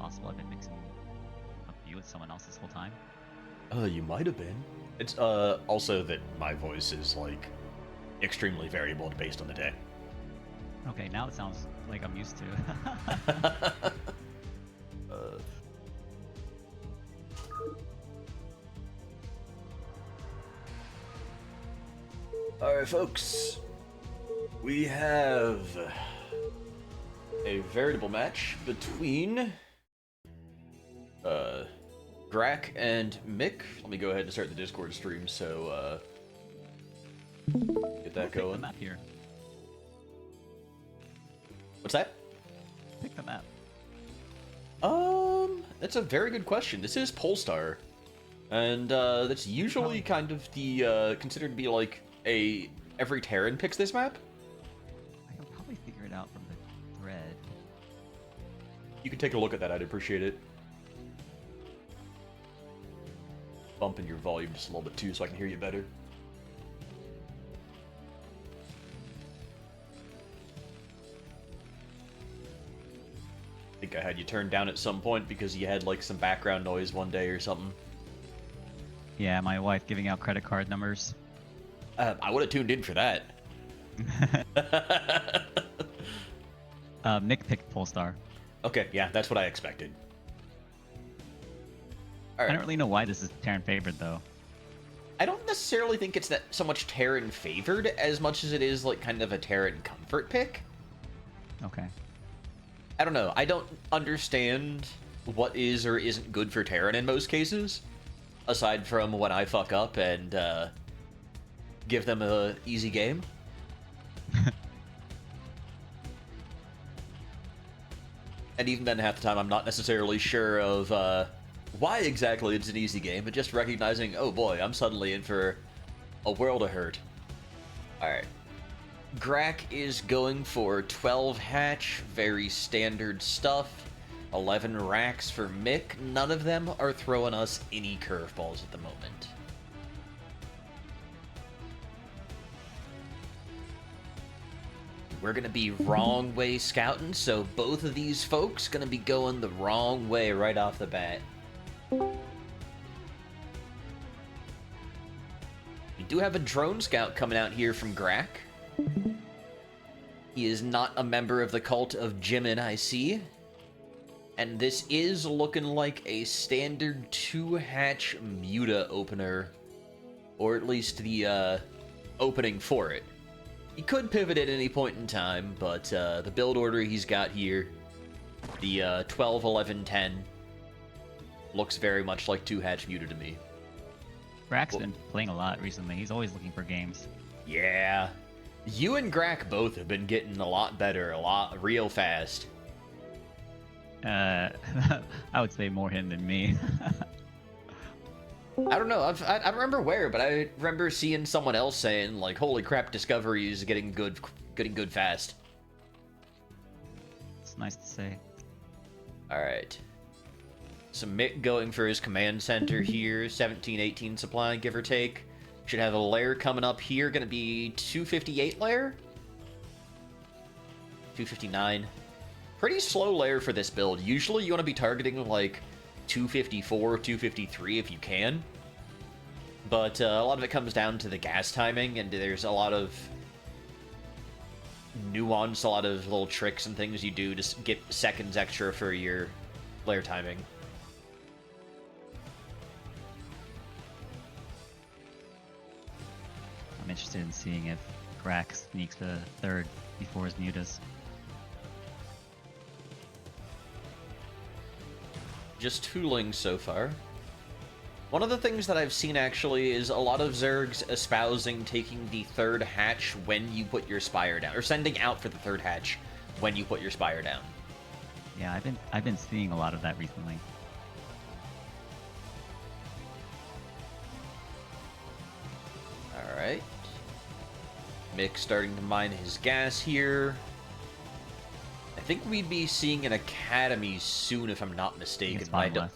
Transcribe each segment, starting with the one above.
possible I've been mixing up you with someone else this whole time? You might have been. It's, also that my voice is, like, extremely variable based on the day. Okay, now it sounds like I'm used to. uh, Alright, folks. We have a veritable match between Grack and Mik. Let me go ahead and start the Discord stream so get that going. Pick the map here. What's that? Pick the map. That's a very good question. This is Polestar, and that's usually kind of the considered to be like a every Terran picks this map. I can probably figure it out from the thread. You can take a look at that. I'd appreciate it. Bumping your volume just a little bit too, so I can hear you better. I think I had you turned down at some point because you had like some background noise one day or something. Yeah, my wife giving out credit card numbers. I would have tuned in for that. Nick picked Polestar. Okay, yeah, that's what I expected. All right. I don't really know why this is Terran favored though. I don't necessarily think it's that so much Terran favored as much as it is like kind of a Terran comfort pick. Okay. I don't know. I don't understand what is or isn't good for Terran in most cases, aside from when I fuck up and give them a easy game. And even then, half the time, I'm not necessarily sure of why exactly it's an easy game, but just recognizing, oh boy, I'm suddenly in for a world of hurt. Alright. Grack is going for 12 hatch, very standard stuff. 11 racks for Mik. None of them are throwing us any curveballs at the moment. We're gonna be wrong way scouting, so both of these folks gonna be going the wrong way right off the bat. We do have a drone scout coming out here from Grack. He is not a member of the cult of Jimin, I see. And this is looking like a standard 2-hatch Muta opener. Or at least the opening for it. He could pivot at any point in time, but the build order he's got here, the 12, 11, 10, looks very much like 2-hatch Muta to me. Grack's been playing a lot recently. He's always looking for games. Yeah. You and Grack both have been getting a lot better, real fast. I would say more him than me. I don't know. I don't remember where, but I remember seeing someone else saying, like, "Holy crap, Discovery is getting good fast." It's nice to say. All right. So Mick going for his command center here, 17, 18 supply, give or take. Should have a lair coming up here. Going to be 258 lair, 259. Pretty slow lair for this build. Usually you want to be targeting like 254, 253 if you can. But a lot of it comes down to the gas timing, and there's a lot of nuance, a lot of little tricks and things you do to get seconds extra for your lair timing. I'm interested in seeing if Grack sneaks the third before his mutas. Just tooling so far. One of the things that I've seen actually is a lot of Zergs espousing taking the third hatch when you put your Spire down, or sending out for the third hatch when you put your Spire down. Yeah, I've been seeing a lot of that recently. Alright. Mick starting to mine his gas here. I think we'd be seeing an academy soon, if I'm not mistaken. Left.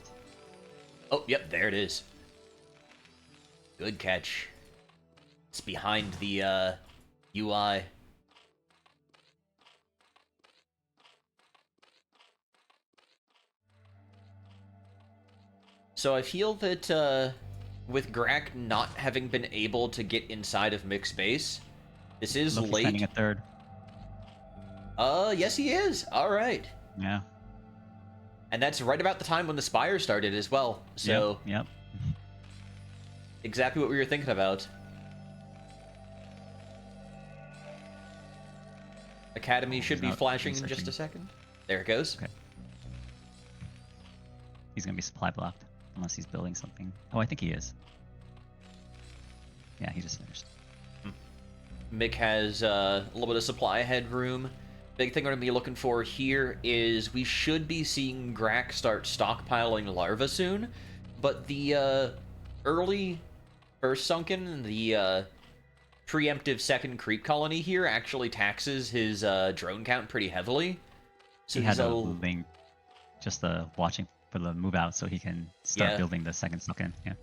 Oh, yep, there it is. Good catch. It's behind the UI. So I feel that with Grack not having been able to get inside of Mik's base, this is Look, he's late. standing at third. Yes, he is. All right. Yeah. And that's right about the time when the Spire started as well. So Yep. exactly what we were thinking about. Academy should be not flashing in researching. just a second. There it goes. Okay. He's gonna be supply blocked unless he's building something. Oh, I think he is. Yeah, he just finished. Mik has a little bit of supply headroom. Big thing we're going to be looking for here is we should be seeing Grack start stockpiling larvae soon, but the early first sunken, the preemptive second creep colony here actually taxes his drone count pretty heavily. So He he's had a link just watching for the move out so he can start building the second sunken. Yeah.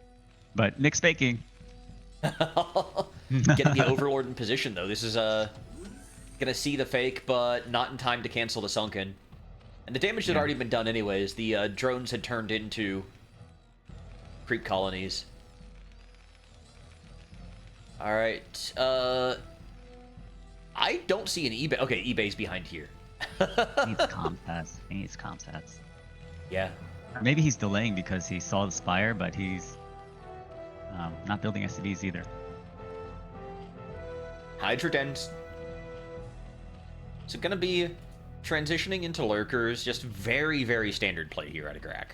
But Nick's faking. Getting the Overlord in position, though. This is gonna see the fake, but not in time to cancel the sunken. And the damage had already been done anyways. The drones had turned into creep colonies. Alright, I don't see an eBay. Okay, eBay's behind here. He needs comp stats. He needs comp stats. Yeah. Maybe he's delaying because he saw the Spire, but he's not building SCVs either. Hydra Dens. So gonna be transitioning into lurkers, just very, very standard play here out of Grack.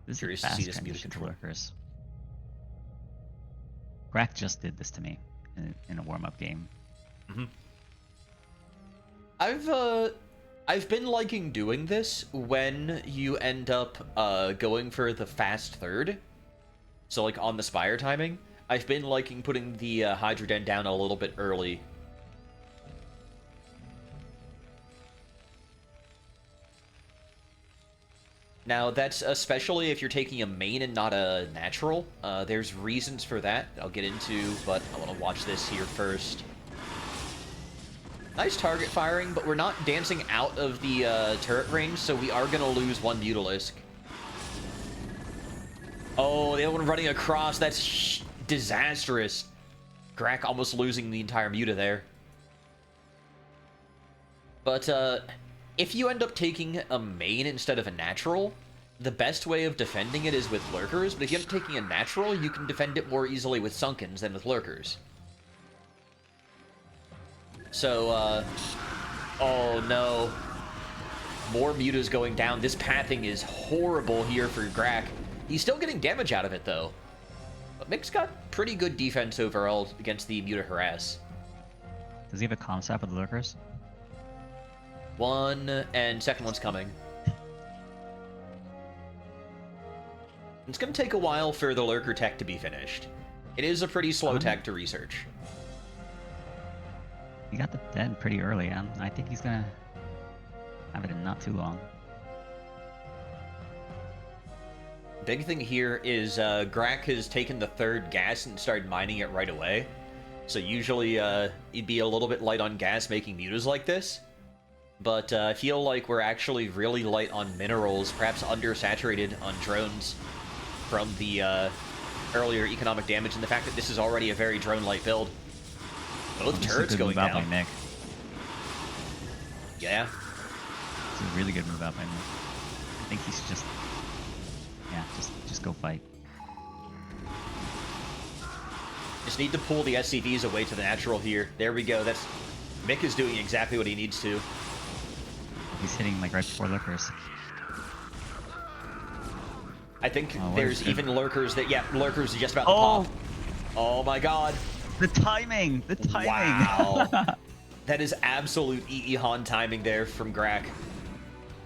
This Curious is a to fast see this transition music to lurkers. Grack just did this to me in a warm-up game. Mm-hmm. I've been liking doing this when you end up going for the fast third. So like on the Spire timing, I've been liking putting the Hydra Den down a little bit early. Now, that's especially if you're taking a main and not a natural. There's reasons for that I'll get into, but I want to watch this here first. Nice target firing, but we're not dancing out of the turret range, so we are going to lose one Mutalisk. Oh, the other one running across. That's disastrous. Grack almost losing the entire Muta there. But, if you end up taking a main instead of a natural, the best way of defending it is with lurkers, but if you end up taking a natural, you can defend it more easily with sunkens than with lurkers. So, oh no. More mutas going down. This pathing is horrible here for Grack. He's still getting damage out of it, though. But Mik's got pretty good defense overall against the Muta harass. Does he have a comp stat with the lurkers? One, and second one's coming. It's going to take a while for the lurker tech to be finished. It is a pretty slow tech to research. He got the dead pretty early. I think he's gonna have it in not too long. Big thing here is Grack has taken the third gas and started mining it right away. So usually he'd be a little bit light on gas making mutas like this. But I feel like we're actually really light on minerals, perhaps undersaturated on drones from the earlier economic damage and the fact that this is already a very drone-light build. Both turrets going down. By Nick. Yeah. It's a really good move out by Nick. I think he's just, yeah, just go fight. Just need to pull the SCVs away to the natural here. There we go. That's Mik is doing exactly what he needs to. He's hitting like right before lurkers. I think there's even lurkers that, yeah, lurkers are just about to pop. Oh my god. The timing! The timing! Wow. That is absolute Han timing there from Grack.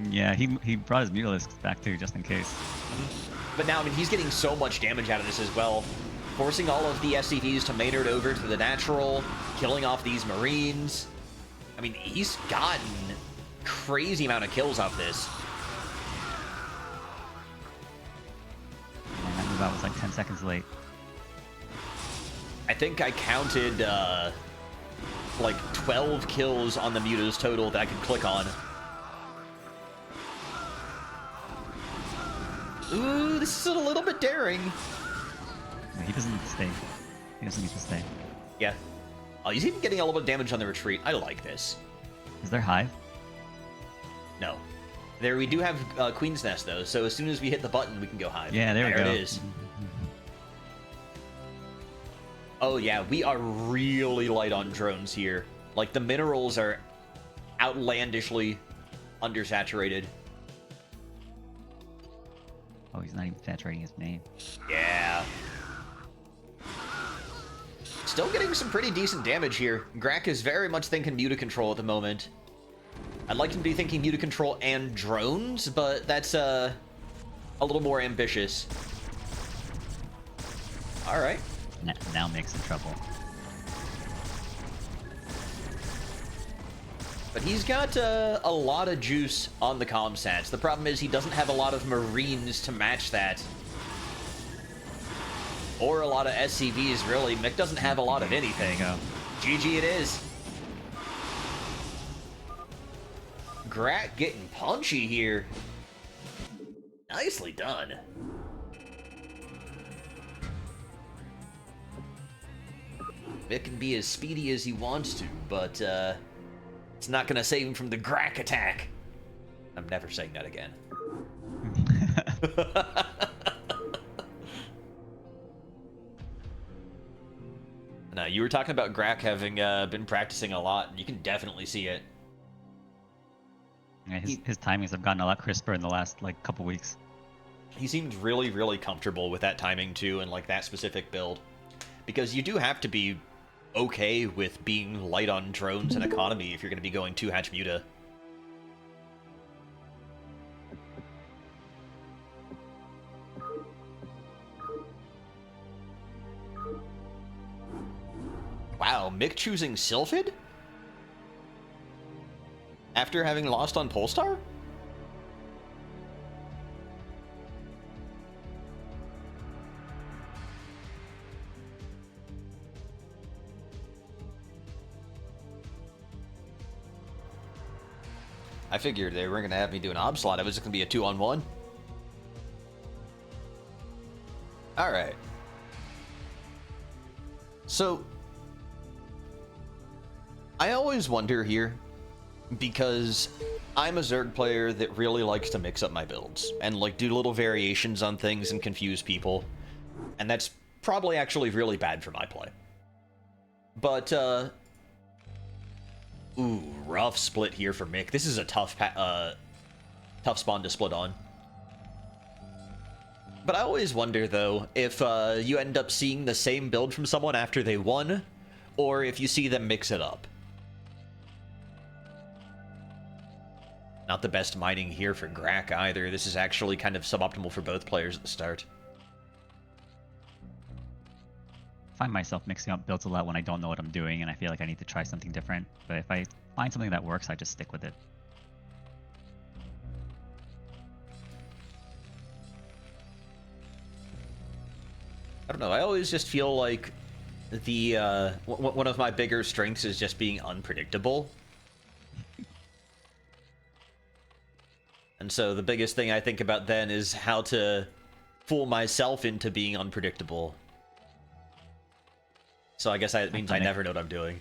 Yeah, he brought his Mutalisks back too, just in case. But now, I mean, he's getting so much damage out of this as well. Forcing all of the SCVs to Maynard over to the natural, killing off these Marines. I mean, he's gotten crazy amount of kills off this. And that move out was like 10 seconds late. I think I counted like 12 kills on the mutas total that I could click on. Ooh, this is a little bit daring. No, he doesn't need to stay. He doesn't need to stay. Yeah. Oh, he's even getting a little bit of damage on the retreat. I like this. Is there Hive? No. There we do have Queen's Nest, though, so as soon as we hit the button, we can go Hive. Yeah, there we go. There it is. Oh, yeah, we are really light on drones here. Like, the minerals are outlandishly undersaturated. Oh, he's not even saturating his main. Yeah. Still getting some pretty decent damage here. Grack is very much thinking Muta Control at the moment. I'd like him to be thinking Muta Control and drones, but that's a little more ambitious. Alright. Now Mik's in trouble. But he's got a lot of juice on the comsats. The problem is he doesn't have a lot of Marines to match that. Or a lot of SCVs, really. Mik doesn't have a lot of anything. GG it is. Grack getting punchy here. Nicely done. Mik can be as speedy as he wants to, but it's not going to save him from the Grack attack. I'm never saying that again. No, you were talking about Grack having been practicing a lot, and you can definitely see it. Yeah, his timings have gotten a lot crisper in the last couple weeks. He seemed really, really comfortable with that timing too, and like that specific build, because you do have to be okay with being light on drones and economy if you're going to be going 2-hatch Muta. Wow, Mik choosing Sylphid? After having lost on Polestar? I figured they weren't going to have me do an ob slot. It was just going to be a 2-on-1. Alright. So, I always wonder here, because I'm a Zerg player that really likes to mix up my builds and like do little variations on things and confuse people, and that's probably actually really bad for my play. But ooh, rough split here for Mik. This is a tough spawn to split on. But I always wonder though if you end up seeing the same build from someone after they won, or if you see them mix it up. Not the best mining here for Grack either. This is actually kind of suboptimal for both players at the start. I find myself mixing up builds a lot when I don't know what I'm doing and I feel like I need to try something different. But if I find something that works, I just stick with it. I don't know. I always just feel like the one of my bigger strengths is just being unpredictable. And so the biggest thing I think about then is how to fool myself into being unpredictable. So I guess that means I never know what I'm doing.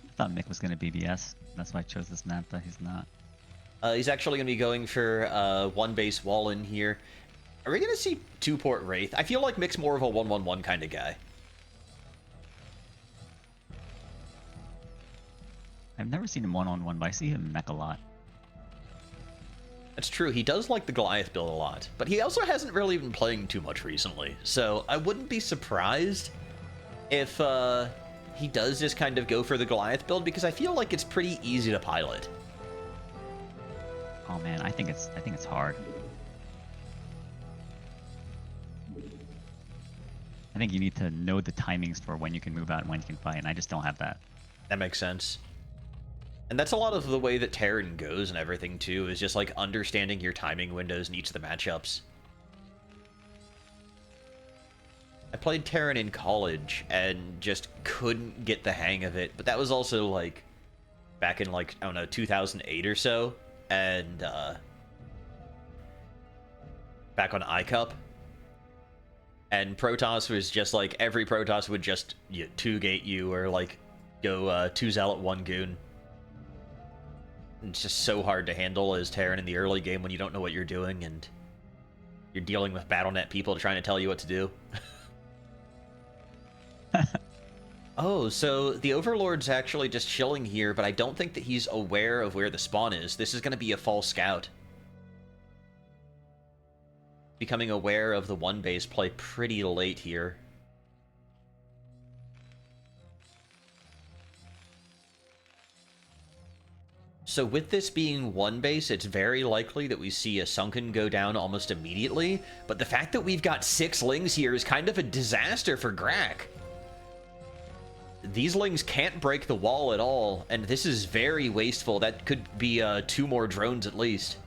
I thought Mik was going to BBS. That's why I chose this map, but he's not. He's actually going to be going for one base wall in here. Are we going to see 2-port Wraith? I feel like Mik's more of a 1-1-1 kind of guy. I've never seen him 1-on-1, but I see him mech a lot. That's true, he does like the Goliath build a lot, but he also hasn't really been playing too much recently, so I wouldn't be surprised if he does just kind of go for the Goliath build, because I feel like it's pretty easy to pilot. Oh man, I think it's hard. I think you need to know the timings for when you can move out and when you can fight, and I just don't have that. That makes sense. And that's a lot of the way that Terran goes and everything, too, is just, like, understanding your timing windows in each of the matchups. I played Terran in college and just couldn't get the hang of it, but that was also, like, back in, like, I don't know, 2008 or so, and, back on iCup. And Protoss was just like, every Protoss would just 2-gate you, or like go 2 Zealot, 1 Goon. It's just so hard to handle as Terran in the early game when you don't know what you're doing and you're dealing with BattleNet people trying to tell you what to do. Oh, so the Overlord's actually just chilling here, but I don't think that he's aware of where the spawn is. This is going to be a false scout. Becoming aware of the 1-base play pretty late here. So with this being 1-base, it's very likely that we see a Sunken go down almost immediately, but the fact that we've got 6 Lings here is kind of a disaster for Grack. These Lings can't break the wall at all, and this is very wasteful. That could be 2 more drones at least.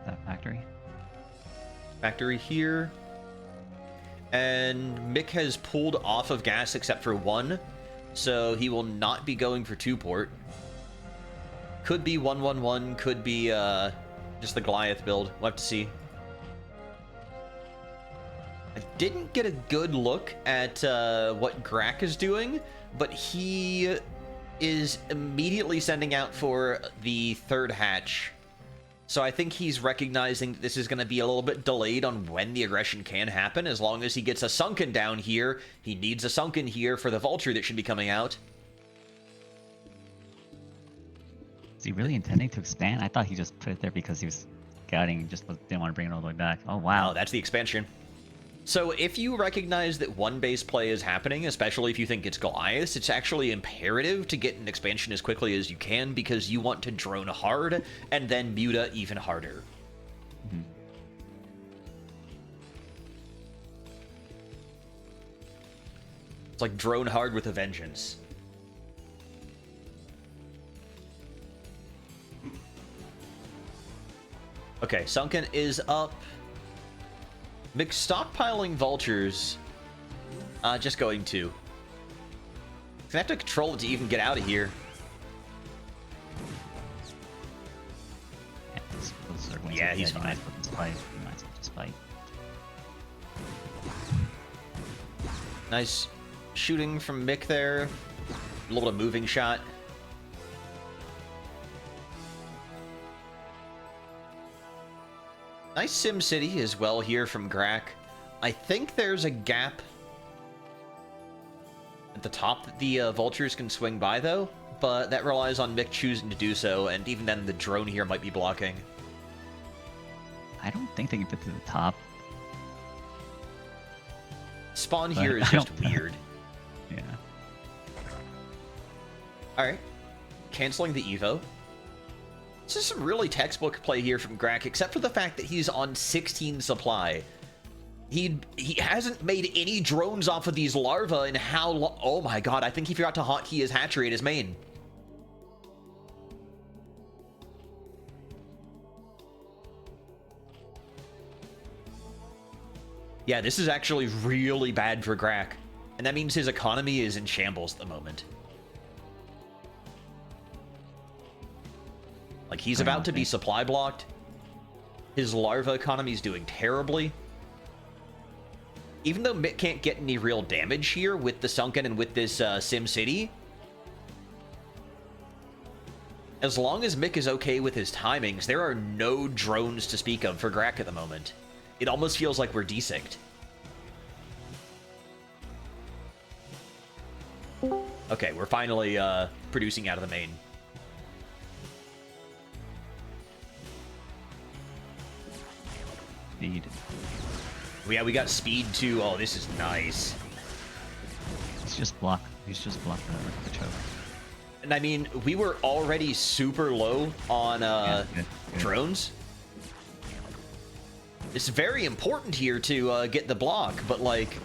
That factory. Factory here. And Mik has pulled off of gas except for 1, so he will not be going for 2-port. Could be 1-1-1, could be just the Goliath build. We'll have to see. I didn't get a good look at what Grack is doing, but he is immediately sending out for the 3rd hatch. So I think he's recognizing that this is going to be a little bit delayed on when the aggression can happen. As long as he gets a Sunken down here, he needs a Sunken here for the Vulture that should be coming out. Is he really intending to expand? I thought he just put it there because he was scouting and just didn't want to bring it all the way back. Oh, wow. Oh, that's the expansion. So if you recognize that 1-base play is happening, especially if you think it's Goliath, it's actually imperative to get an expansion as quickly as you can because you want to drone hard and then Muta even harder. Mm-hmm. It's like drone hard with a vengeance. Okay, Sunken is up. Mik stockpiling vultures. Just going to. Gonna have to control it to even get out of here. Yeah, he's fine. You might as well just fight. Nice shooting from Mik there. A little bit of moving shot. Nice Sim City as well here from Grack. I think there's a gap at the top that the vultures can swing by, though, but that relies on Mik choosing to do so, and even then the drone here might be blocking. I don't think they can fit to the top. Spawn But here is I just don't- weird. Yeah. Alright. Canceling the Evo. This is some really textbook play here from Grack, except for the fact that he's on 16 supply. He hasn't made any drones off of these larvae in how long? Oh my god, I think he forgot to hotkey his hatchery at his main. Yeah, this is actually really bad for Grack. And that means his economy is in shambles at the moment. Like, he's about to be supply blocked. His larva economy is doing terribly. Even though Mik can't get any real damage here with the Sunken and with this Sim City, as long as Mik is okay with his timings, there are no drones to speak of for Grack at the moment. It almost feels like we're desynced. Okay, we're finally producing out of the main. Speed. Yeah, we got speed too. Oh, this is nice. He's just blocked the choke. And I mean, we were already super low on Good. drones. It's very important here to get the block, but like,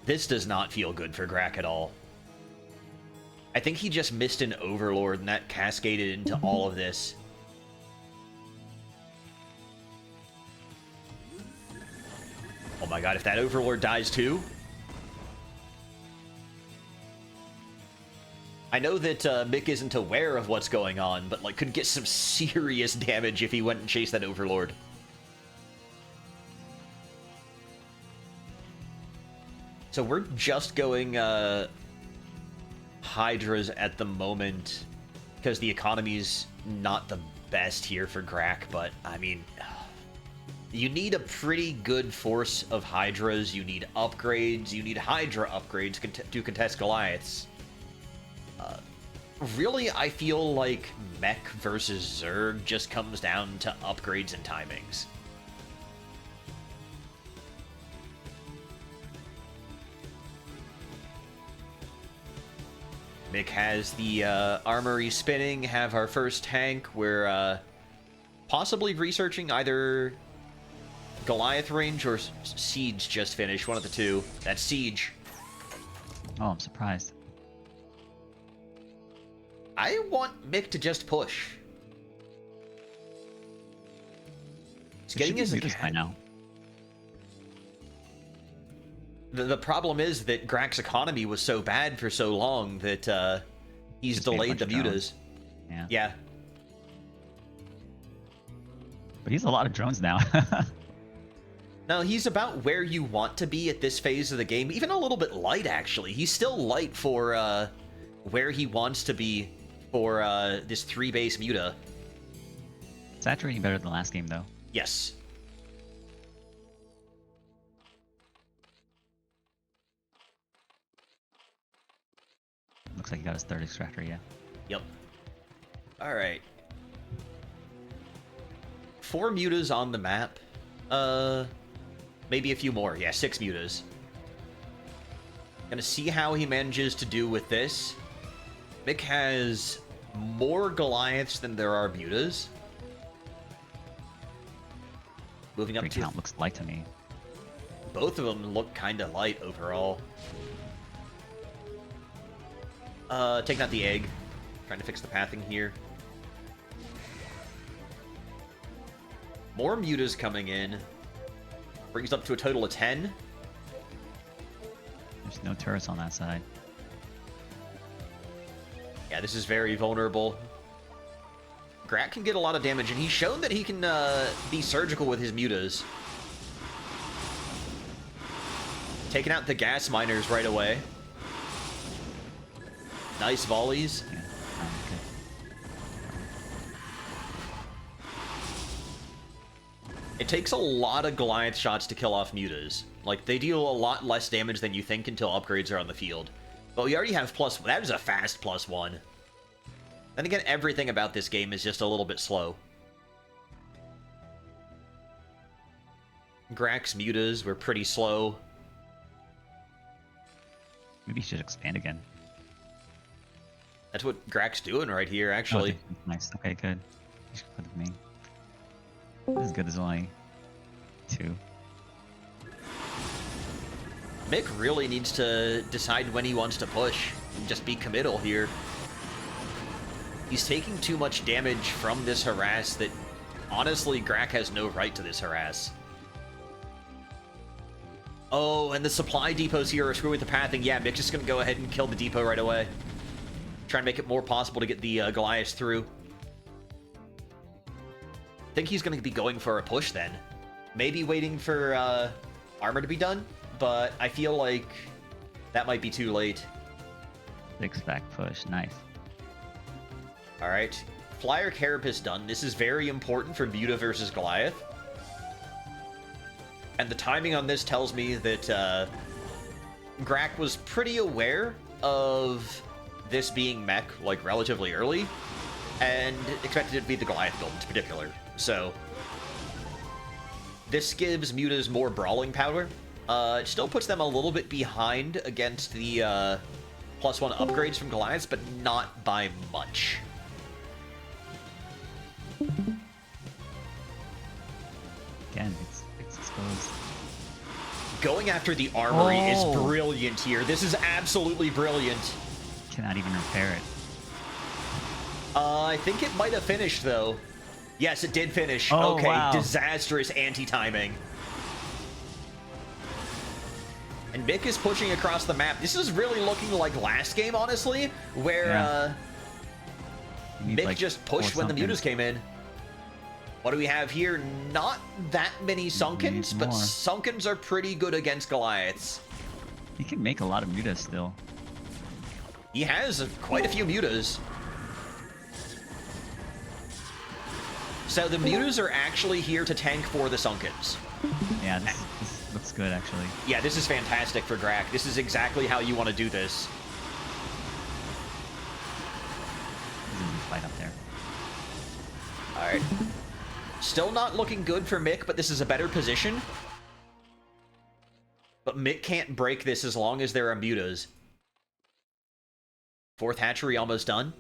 this does not feel good for Grack at all. I think he just missed an Overlord and that cascaded into all of this. Oh my god, if that Overlord dies too? I know that Mik isn't aware of what's going on, but like could get some serious damage if he went and chased that Overlord. So we're just going Hydras at the moment because the economy's not the best here for Grack, but I mean, you need a pretty good force of Hydras, you need upgrades, you need Hydra upgrades to contest Goliaths. Really, I feel like Mech versus Zerg just comes down to upgrades and timings. Mik has the armory spinning, have our first tank. We're possibly researching either Goliath range or Siege just finished, one of the two. That's Siege. Oh, I'm surprised. I want Mik to just push. He's getting his by now. The problem is that Grack's economy was so bad for so long that he's delayed the mutas. Yeah. But he's a lot of drones now. No, he's about where you want to be at this phase of the game. Even a little bit light, actually. He's still light for where he wants to be for this 3-base muta. Saturating better than the last game, though. Yes. Looks like he got his 3rd extractor, yeah. Yep. Alright. 4 mutas on the map. Maybe a few more. Yeah, 6 mutas. Gonna see how he manages to do with this. Mik has more Goliaths than there are mutas. Moving up to... count looks light to me. Both of them look kind of light overall. Taking out the egg. Trying to fix the pathing here. More mutas coming in. Brings up to a total of 10. There's no turrets on that side. Yeah, this is very vulnerable. Grack can get a lot of damage, and he's shown that he can be surgical with his mutas. Taking out the gas miners right away. Nice volleys. Yeah, It takes a lot of Goliath shots to kill off mutas. Like, they deal a lot less damage than you think until upgrades are on the field. But we already have +1. That is a fast +1. Then again, everything about this game is just a little bit slow. Grack's mutas were pretty slow. Maybe he should expand again. That's what Grack's doing right here, actually. Oh, nice. Okay, good. You should put me. This is good. There's only 2. Mik really needs to decide when he wants to push and just be committal here. He's taking too much damage from this harass that, honestly, Grack has no right to this harass. Oh, and the supply depots here are screwing with the pathing. Yeah, Mik's just going to go ahead and kill the depot right away. Try and make it more possible to get the Goliaths through. I think he's going to be going for a push then. Maybe waiting for armor to be done, but I feel like that might be too late. 6-stack push. Nice. Alright. Flyer Carapace done. This is very important for Muta versus Goliath. And the timing on this tells me that Grack was pretty aware of this being mech, like, relatively early, and expected it to be the Goliath build in particular. So, this gives mutas more brawling power. It still puts them a little bit behind against the +1 upgrades from Goliaths, but not by much. Again, it's exposed. Going after the armory is brilliant here. This is absolutely brilliant. Cannot even repair it. I think it might have finished, though. Yes, it did finish. Oh, okay, wow. disastrous anti-timing. And Mik is pushing across the map. This is really looking like last game, honestly, where Mik like, just pushed when the mutas came in. What do we have here? Not that many Sunkens, but Sunkens are pretty good against Goliaths. He can make a lot of mutas still. He has quite a few mutas. So the mutas are actually here to tank for the Sunkens. Yeah, this looks good, actually. Yeah, this is fantastic for Grack. This is exactly how you want to do this. There's an easy fight up there. Alright. Still not looking good for Mik, but this is a better position. But Mik can't break this as long as there are mutas. Fourth hatchery almost done.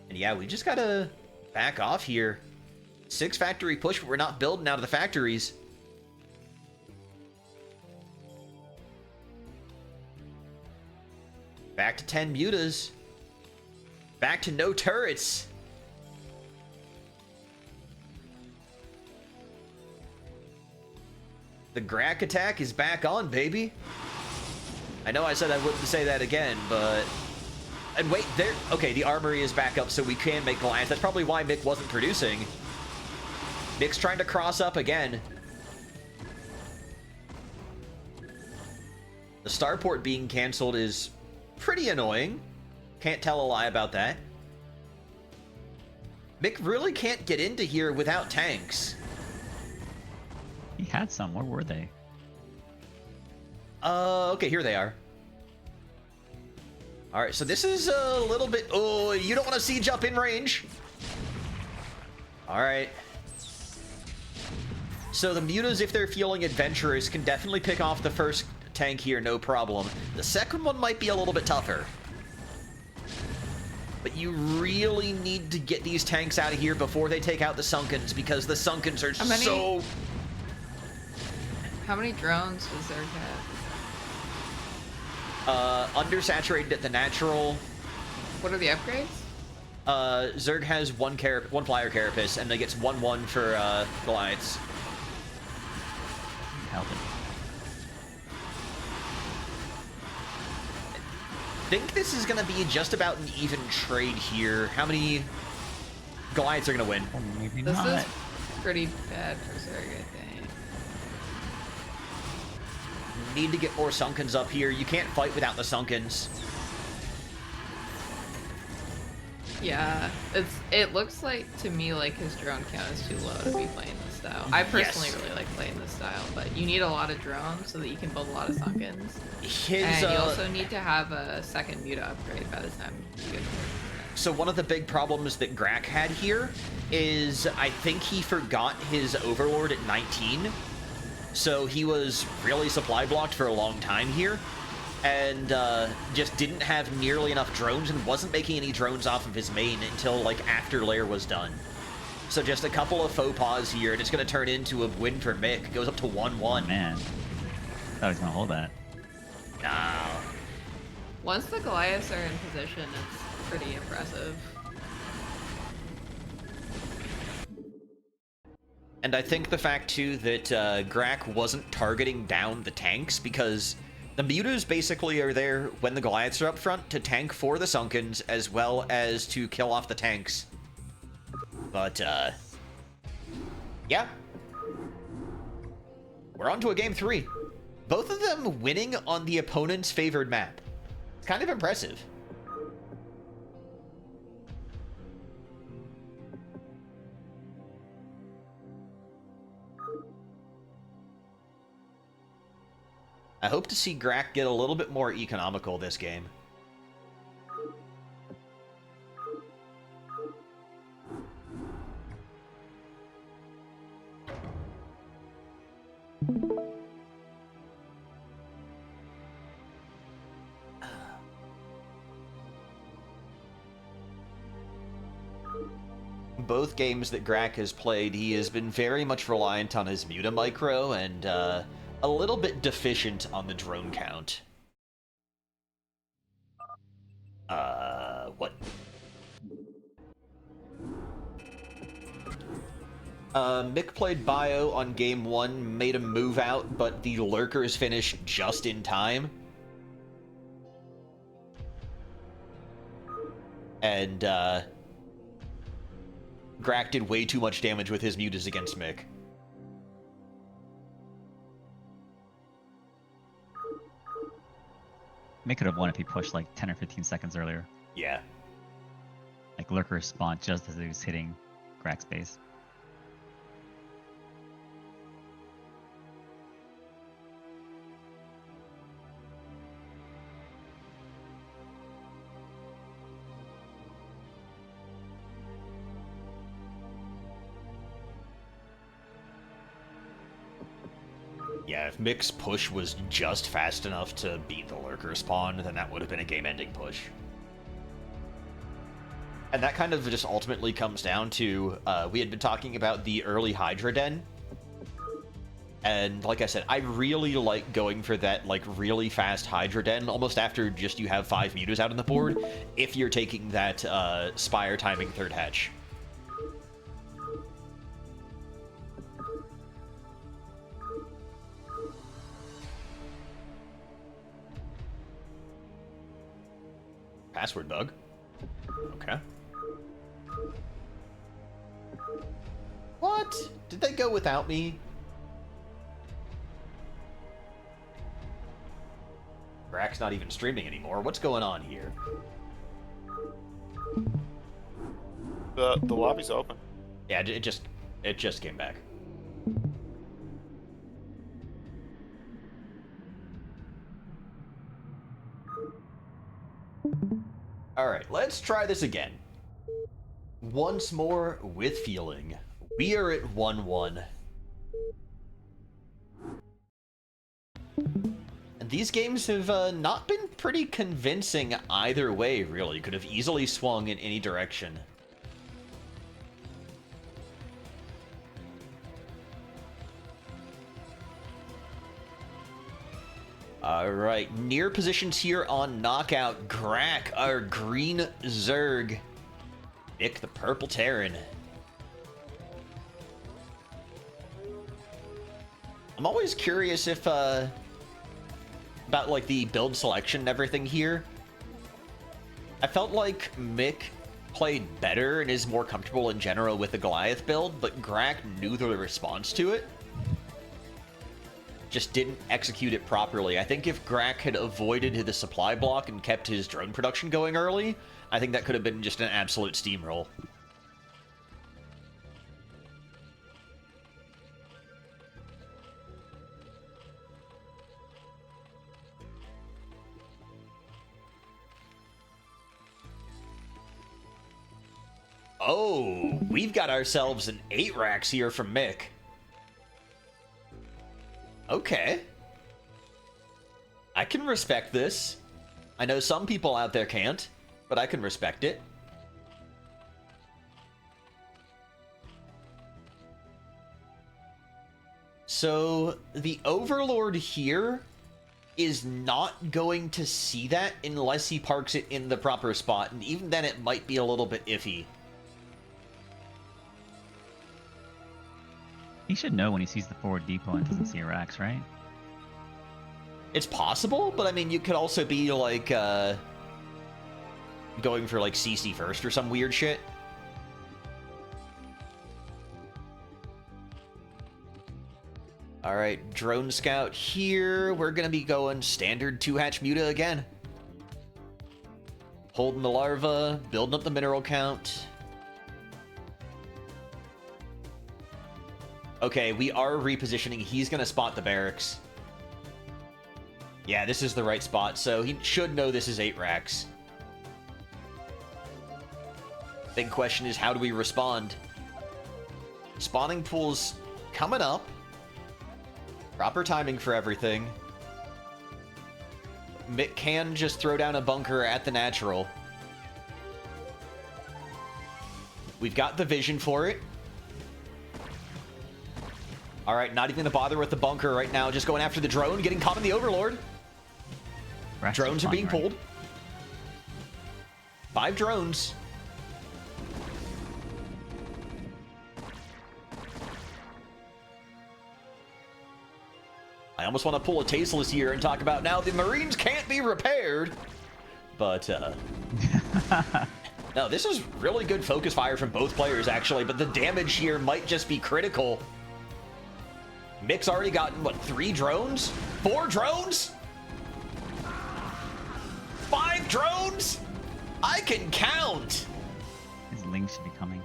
And yeah, we just gotta back off here. 6 factory push, but we're not building out of the factories. Back to 10 mutas. Back to no turrets. The Grack attack is back on, baby. I know I said I wouldn't say that again, but... And wait, there... Okay, the armory is back up, so we can make Goliath. That's probably why Mik wasn't producing. Mik's trying to cross up again. The starport being cancelled is pretty annoying. Can't tell a lie about that. Mik really can't get into here without tanks. He had some. Where were they? Okay, here they are. Alright, so this is a little bit... Oh, you don't want to siege up in range. Alright. So the mutas, if they're feeling adventurous, can definitely pick off the first tank here, no problem. The second one might be a little bit tougher. But you really need to get these tanks out of here before they take out the Sunkens, because the Sunkens are so... How many drones does Zerg have? Undersaturated at the natural. What are the upgrades? Zerg has one flyer carapace, and it gets 1/1 for Goliaths. Help it. I think this is going to be just about an even trade here. How many Goliaths are going to win? Or maybe This not. is pretty bad for Zerg, I think. Need to get more Sunkens up here. You can't fight without the Sunkens. Yeah, it looks like to me like his drone count is too low to be playing this style. I personally really like playing this style, but you need a lot of drones so that you can build a lot of Sunkens. And you also need to have a second muta upgrade by the time you get to work. So one of the big problems that Grack had here is I think he forgot his Overlord at 19. So he was really supply blocked for a long time here, and just didn't have nearly enough drones and wasn't making any drones off of his main until like after Lair was done. So just a couple of faux pas here, and it's going to turn into a win for Mik. It goes up to 1-1. Oh, man. I thought he was going to hold that. No. Once the Goliaths are in position, it's pretty impressive. And I think the fact, too, that Grack wasn't targeting down the tanks, because the mutas basically are there when the Goliaths are up front to tank for the Sunkens, as well as to kill off the tanks. But, yeah. We're on to a game 3. Both of them winning on the opponent's favored map. It's kind of impressive. I hope to see Grack get a little bit more economical this game. Both games that Grack has played, he has been very much reliant on his Muta Micro and a little bit deficient on the drone count. What? Mik played Bio on game 1, made a move out, but the Lurkers finished just in time. And, Grack did way too much damage with his mutas against Mik. Mick could have won if he pushed like 10 or 15 seconds earlier. Yeah. Like Lurker spawned just as he was hitting Grack's base. Yeah, if Mik's push was just fast enough to beat the Lurker spawn, then that would have been a game-ending push. And that kind of just ultimately comes down to, we had been talking about the early Hydra Den. And like I said, I really like going for that, like, really fast Hydra Den, almost after just you have 5 mutas out on the board, if you're taking that, Spire timing third hatch. Password bug. Okay. What? Did they go without me? Grack's not even streaming anymore. What's going on here? The lobby's open. Yeah, it just came back. Alright, let's try this again. Once more with feeling. We are at 1-1. And these games have not been pretty convincing either way, really. Could have easily swung in any direction. Alright, near positions here on Knockout. Grack, our green Zerg. Mik, the purple Terran. I'm always curious if, about, like, the build selection and everything here. I felt like Mik played better and is more comfortable in general with the Goliath build, but Grack knew the response to it. Just didn't execute it properly. I think if Grack had avoided the supply block and kept his drone production going early, I think that could have been just an absolute steamroll. Oh, we've got ourselves an 8 racks here from Mik. Okay. I can respect this. I know some people out there can't, but I can respect it. So, the Overlord here is not going to see that unless he parks it in the proper spot, and even then it might be a little bit iffy. He should know when he sees the forward depot and doesn't see Arax, right? It's possible, but I mean, you could also be, like, going for, like, CC first or some weird shit. Alright, Drone Scout here. We're gonna be going standard 2-hatch Muta again. Holding the larva, building up the mineral count. Okay, we are repositioning. He's gonna spot the barracks. Yeah, this is the right spot, so he should know this is 8 racks. Big question is, how do we respond? Spawning pool's coming up. Proper timing for everything. Mik can just throw down a bunker at the natural. We've got the vision for it. Alright, not even gonna bother with the bunker right now. Just going after the drone, getting caught in the Overlord. Drones are being pulled. 5 drones. almost want to pull a tasteless here and talk about now the Marines can't be repaired. But, no, this is really good focus fire from both players, actually, but the damage here might just be critical. Mik's already gotten, what, 3 drones? 4 drones? 5 drones? I can count! His link should be coming.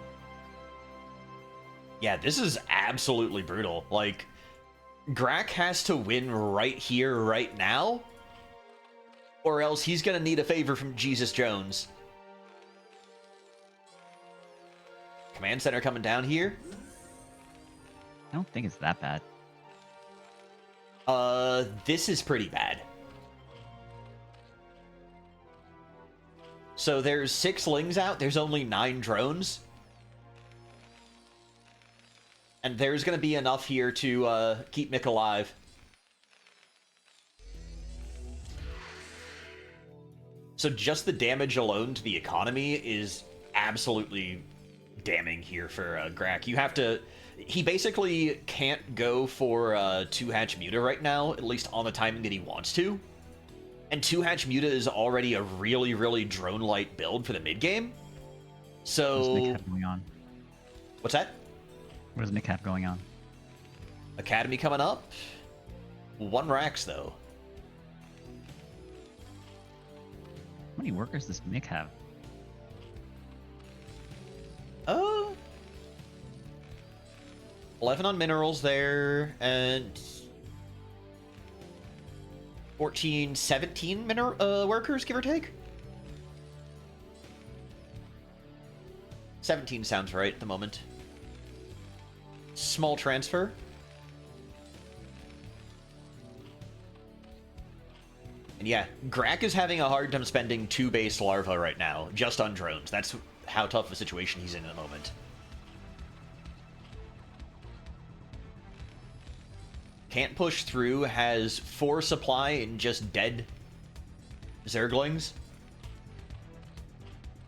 Yeah, this is absolutely brutal. Like, Grack has to win right here, right now, or else he's gonna need a favor from Jesus Jones. Command center coming down here. I don't think it's that bad. This is pretty bad. So there's 6 lings out, there's only 9 drones. And there's gonna be enough here to, keep Mik alive. So just the damage alone to the economy is absolutely damning here for Grack. You have to... He basically can't go for 2-hatch Muta right now, at least on the timing that he wants to. And 2-hatch Muta is already a really, really drone-light build for the mid-game. So... What does Mik have going on? What's that? What does Mik have going on? Academy coming up. 1 Rax, though. How many workers does Mik have? 11 on minerals there, and 14, 17 workers, give or take. 17 sounds right at the moment. Small transfer. And yeah, Grack is having a hard time spending 2 base larva right now, just on drones. That's how tough a situation he's in at the moment. Can't push through, has 4 supply and just dead Zerglings.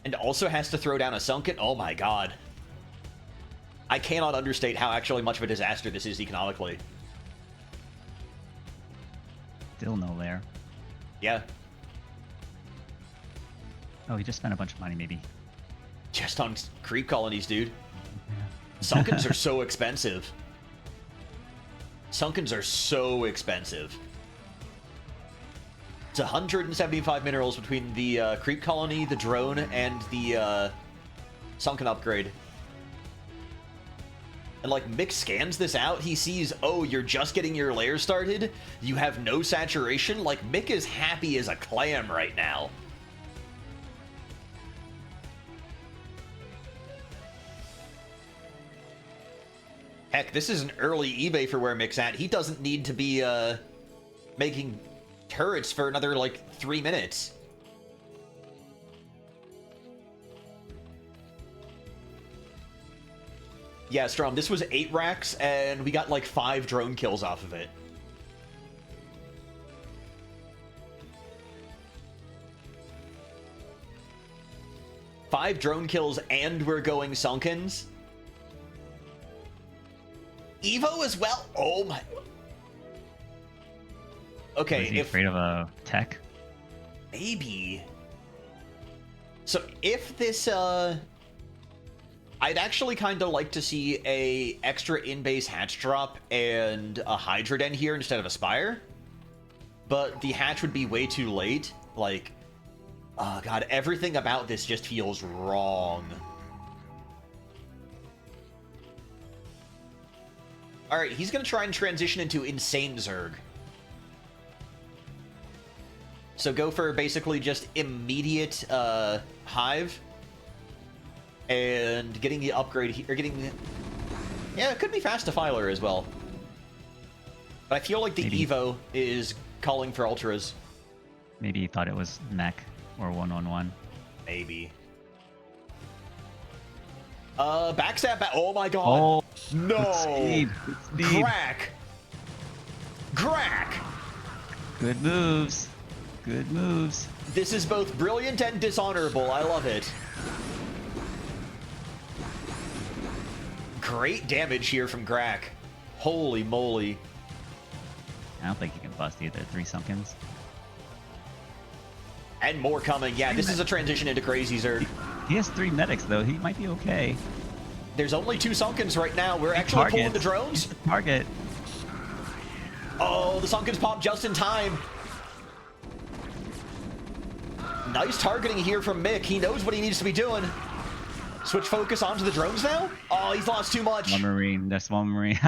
And also has to throw down a Sunken. Oh my god. I cannot understate how actually much of a disaster this is economically. Still no lair. Yeah. Oh, he just spent a bunch of money, maybe. Just on creep colonies, dude. Sunkens are so expensive. Sunkens are so expensive. It's 175 minerals between the creep colony, the drone, and the sunken upgrade. And like Mik scans this out, he sees, oh, you're just getting your lair started, you have no saturation. Like, Mik is happy as a clam right now. Heck, this is an early eBay for where Mik's at. He doesn't need to be making turrets for another like 3 minutes. Yeah, Strom, this was 8 racks, and we got like 5 drone kills off of it. Five drone kills, and we're going Sunkens. Evo as well? Oh my... Okay, Is he afraid of a tech? Maybe. So if this, I'd actually kind of like to see a extra in-base hatch drop and a Hydra Den here instead of a Spire. But the hatch would be way too late. Like, oh god, everything about this just feels wrong. Alright, he's gonna try and transition into Insane Zerg. So go for basically just immediate Hive. And getting the upgrade here, or getting the... Yeah, it could be Fast Defiler as well. But I feel like the Maybe. Evo is calling for Ultras. Maybe he thought it was mech or 1-on-1. Maybe. Backstab back. Oh my god. Oh, no. good speed. Good speed. Grack. Grack. Good moves. Good moves. This is both brilliant and dishonorable. I love it. Great damage here from Grack. Holy moly. I don't think he can bust either. 3 Sunkens. And more coming. Yeah, this is a transition into Crazy Zerg. He has 3 medics though. He might be okay. There's only 2 Sunkens right now. We're actually pulling the drones. Target. Oh, the Sunkens pop just in time. Nice targeting here from Mik. He knows what he needs to be doing. Switch focus onto the drones now? Oh, he's lost too much. One Marine. That's one Marine.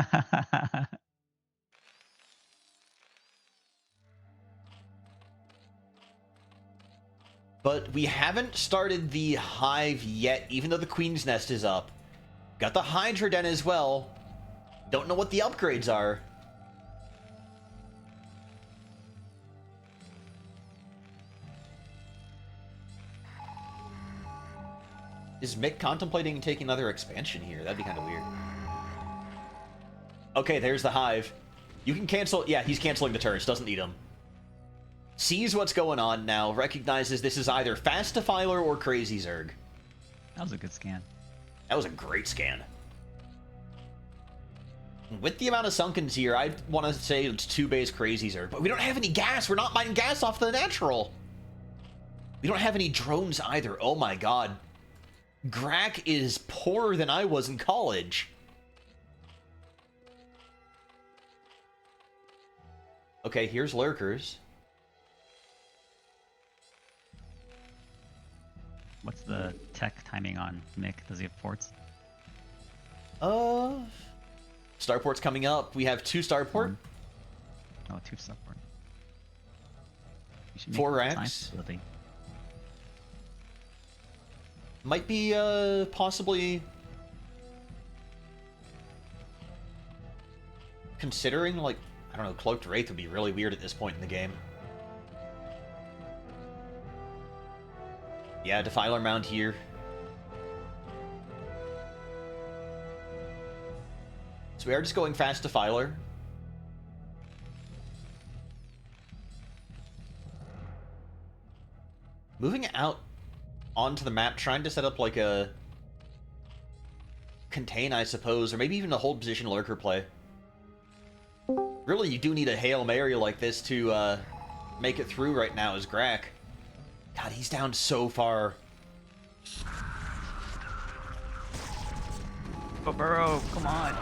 But we haven't started the hive yet, even though the Queen's Nest is up. Got the Hydra Den as well. Don't know what the upgrades are. Is Mik contemplating taking another expansion here? That'd be kind of weird. Okay, there's the hive. You can cancel... Yeah, he's canceling the turrets. Doesn't need them. Sees what's going on now. Recognizes this is either Fast Defiler or Crazy Zerg. That was a good scan. That was a great scan. With the amount of Sunkens here, I want to say it's 2 base Crazy Zerg. But we don't have any gas. We're not mining gas off the natural. We don't have any drones either. Oh my god. Grack is poorer than I was in college. Okay, here's Lurkers. What's the tech timing on Mik? Does he have ports? Starport's coming up. We have 2 Starport. Oh, 2 support. 4 racks. Might be, possibly... considering, like, I don't know, Cloaked Wraith would be really weird at this point in the game. Yeah, Defiler Mound here. So we are just going Fast Defiler. Moving out onto the map, trying to set up like a contain, I suppose, or maybe even a hold position lurker play. Really, you do need a Hail Mary like this to make it through right now as Grack. God, he's down so far. Oh, Burrow, come on.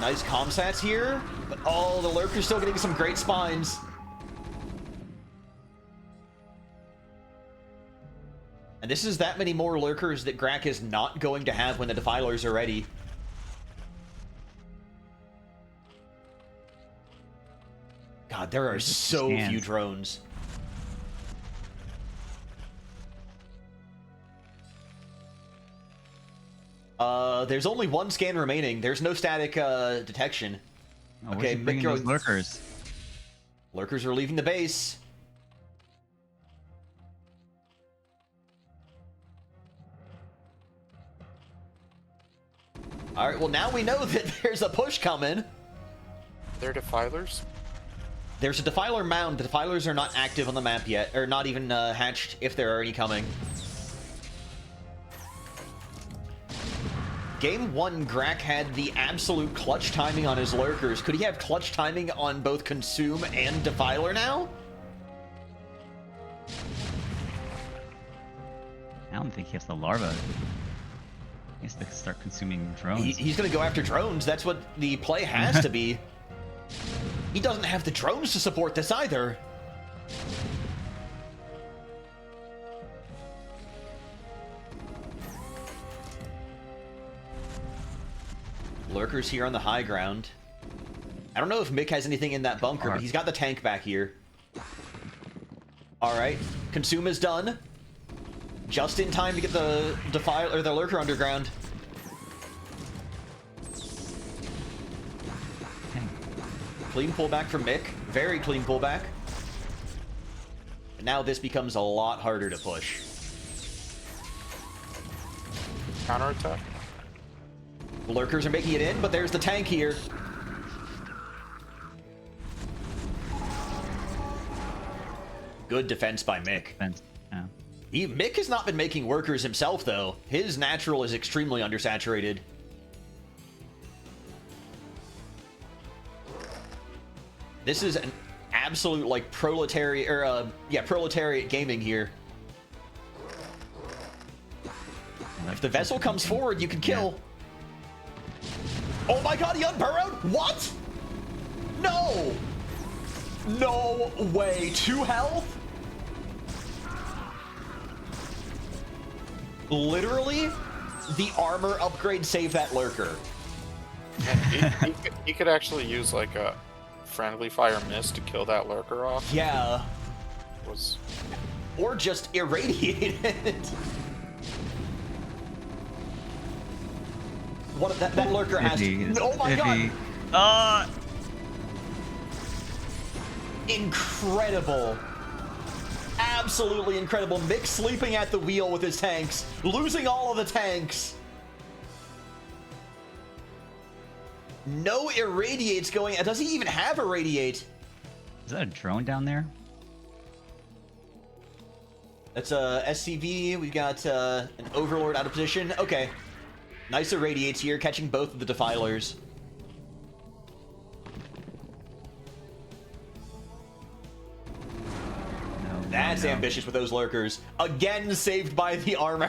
Nice comsats here, but oh, the lurker's still getting some great spines. And this is that many more lurkers that Grack is not going to have when the Defilers are ready. God, there are so few drones. There's only 1 scan remaining. There's no static detection. Oh, okay, bringing those lurkers. Lurkers are leaving the base. All right, well now we know that there's a push coming. They're Defilers? There's a Defiler mound. The Defilers are not active on the map yet, or not even hatched if there are any coming. Game 1, Grack had the absolute clutch timing on his lurkers. Could he have clutch timing on both Consume and Defiler now? I don't think he has the larva. He has to start consuming drones. He's going to go after drones. That's what the play has to be. He doesn't have the drones to support this either. Lurkers here on the high ground. I don't know if Mik has anything in that bunker, but he's got the tank back here. Alright, Consume is done. Just in time to get the Defiler, or the Lurker underground. Clean pullback from Mik. Very clean pullback. And now this becomes a lot harder to push. Counterattack? Lurkers are making it in, but there's the tank here. Good defense by Mik. Defense, yeah. Mik has not been making workers himself, though. His natural is extremely undersaturated. This is an absolute, like, proletariat, or, proletariat gaming here. If the vessel comes forward, you can kill. Oh my god, he unburrowed? What? No! No way. 2 health? Literally, the armor upgrade saved that lurker. And he could actually use like a friendly fire mist to kill that lurker off. Yeah. Was Or just irradiate it. What that lurker has. Oh my god! Incredible. Absolutely incredible. Mik sleeping at the wheel with his tanks, losing all of the tanks. No irradiates going. Does he even have irradiate? Is that a drone down there? That's a SCV. We've got an Overlord out of position. Okay. Nice irradiates here, catching both of the Defilers. That's ambitious with those lurkers. Again, saved by the armor.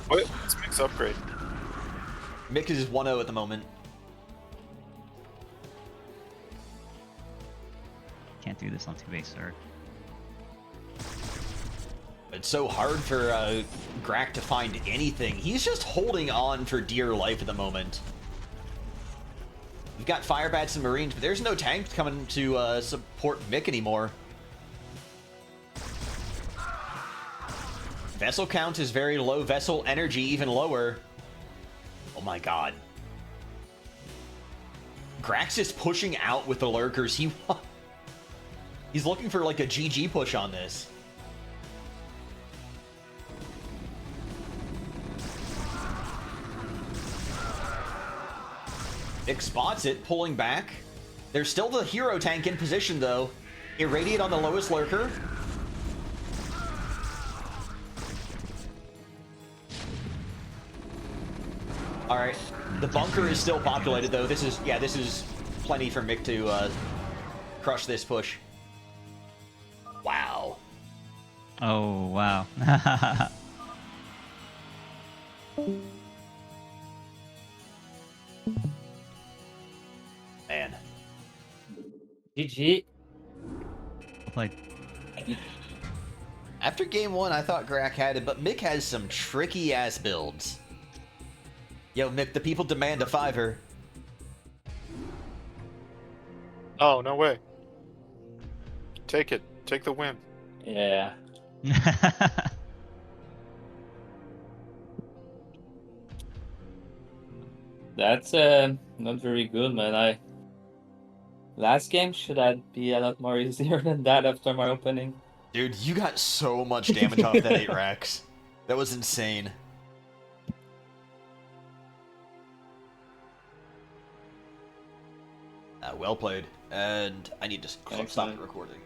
what? Let's mix upgrade. Mik is 1-0 at the moment. Can't do this on 2 base, sir. It's so hard for Grack to find anything. He's just holding on for dear life at the moment. We've got Fire Bats and Marines, but there's no tank coming to support Mik anymore. Vessel count is very low. Vessel energy even lower. Oh my god. Grack's just pushing out with the lurkers. He's looking for like a GG push on this. Mik spots it, pulling back. There's still the hero tank in position though. Irradiate on the lowest lurker. Alright, the bunker is still populated though. This is plenty for Mik to crush this push. Wow. Oh, wow. Man. GG. Played. After game 1, I thought Grack had it, but Mik has some tricky ass builds. Yo, Mik, the people demand a $5. Oh, no way. Take it. Take the win. Yeah. That's not very good, man. Last game should have be a lot more easier than that after my opening. Dude, you got so much damage off that 8 racks. That was insane. Well played. And I need to stop the recording.